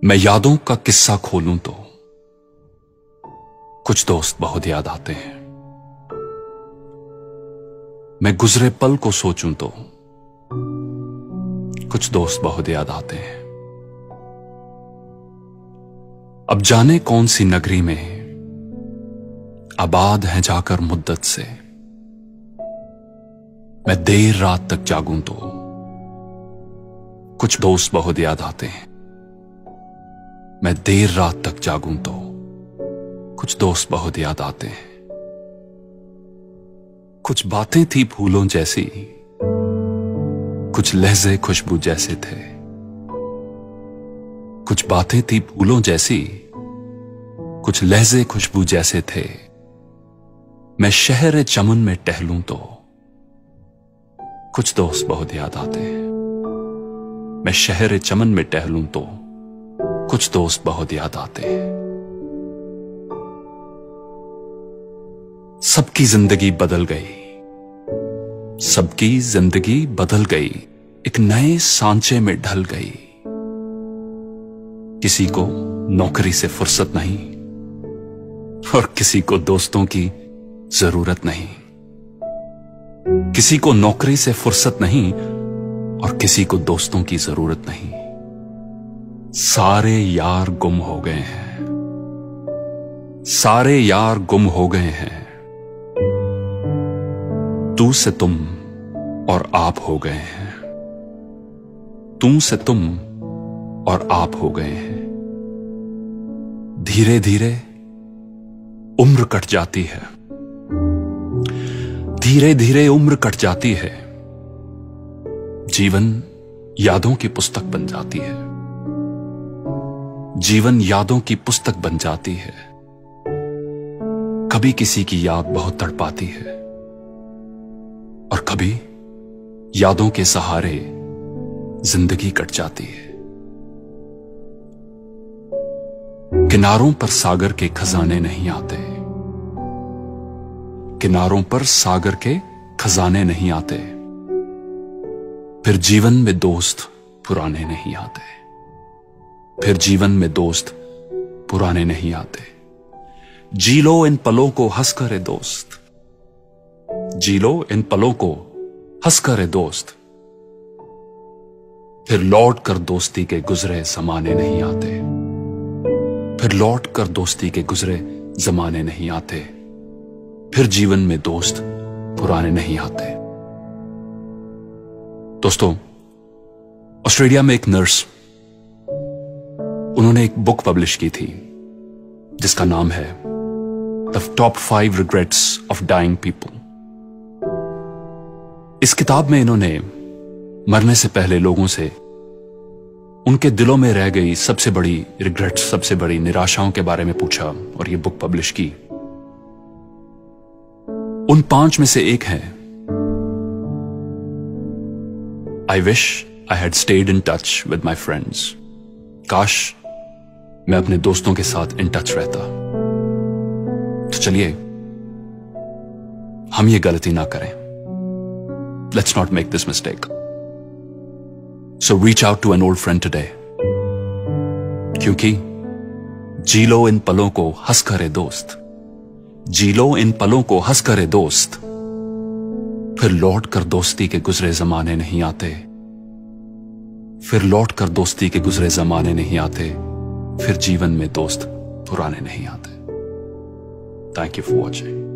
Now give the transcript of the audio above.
मैं यादों का किस्सा खोलूं तो कुछ दोस्त बहुत याद आते हैं। मैं गुजरे पल को सोचूं तो कुछ दोस्त बहुत याद आते हैं। अब जाने कौन सी नगरी में आबाद हैं जाकर मुद्दत से, मैं देर रात तक जागूं तो कुछ दोस्त बहुत याद आते हैं। मैं देर रात तक जागूं तो कुछ दोस्त बहुत याद आते हैं। कुछ बातें थी फूलों जैसी, कुछ लहजे खुशबू जैसे थे। कुछ बातें थी फूलों जैसी, कुछ लहजे खुशबू जैसे थे। मैं शहर चमन में टहलूं तो कुछ दोस्त बहुत याद आते हैं। मैं शहर चमन में टहलूं तो कुछ दोस्त बहुत याद आते हैं। सबकी जिंदगी बदल गई, सबकी जिंदगी बदल गई, एक नए सांचे में ढल गई। किसी को नौकरी से फुर्सत नहीं और किसी को दोस्तों की जरूरत नहीं। किसी को नौकरी से फुर्सत नहीं और किसी को दोस्तों की जरूरत नहीं। सारे यार गुम हो गए हैं, सारे यार गुम हो गए हैं। तू से तुम और आप हो गए हैं। तू से तुम और आप हो गए हैं। धीरे धीरे उम्र कट जाती है, धीरे धीरे उम्र कट जाती है। जीवन यादों की पुस्तक बन जाती है, जीवन यादों की पुस्तक बन जाती है। कभी किसी की याद बहुत तड़पाती है और कभी यादों के सहारे जिंदगी कट जाती है। किनारों पर सागर के खजाने नहीं आते, किनारों पर सागर के खजाने नहीं आते। फिर जीवन में दोस्त पुराने नहीं आते, फिर जीवन में दोस्त पुराने नहीं आते। जी लो इन पलों को हंस कर दोस्त, जी लो इन पलों को हंस कर दोस्त। फिर लौट कर दोस्ती के गुजरे जमाने नहीं आते, फिर लौट कर दोस्ती के गुजरे जमाने नहीं आते। फिर जीवन में दोस्त पुराने नहीं आते। दोस्तों, ऑस्ट्रेलिया में एक नर्स, उन्होंने एक बुक पब्लिश की थी जिसका नाम है the top 5 regrets of dying people. इस किताब में इन्होंने मरने से पहले लोगों से उनके दिलों में रह गई सबसे बड़ी रिग्रेट्स, सबसे बड़ी निराशाओं के बारे में पूछा और ये बुक पब्लिश की। उन 5 में से एक है, I wish I had stayed in touch with my friends. काश मैं अपने दोस्तों के साथ इन टच रहता। तो चलिए हम ये गलती ना करें। Let's not make this mistake. So reach out to an old friend today, क्योंकि जी लो इन पलों को हंस करे दोस्त, जी लो इन पलों को हंस करे दोस्त। फिर लौट कर दोस्ती के गुजरे जमाने नहीं आते, फिर लौट कर दोस्ती के गुजरे जमाने नहीं आते। फिर जीवन में दोस्त पुराने नहीं आते। Thank you for watching.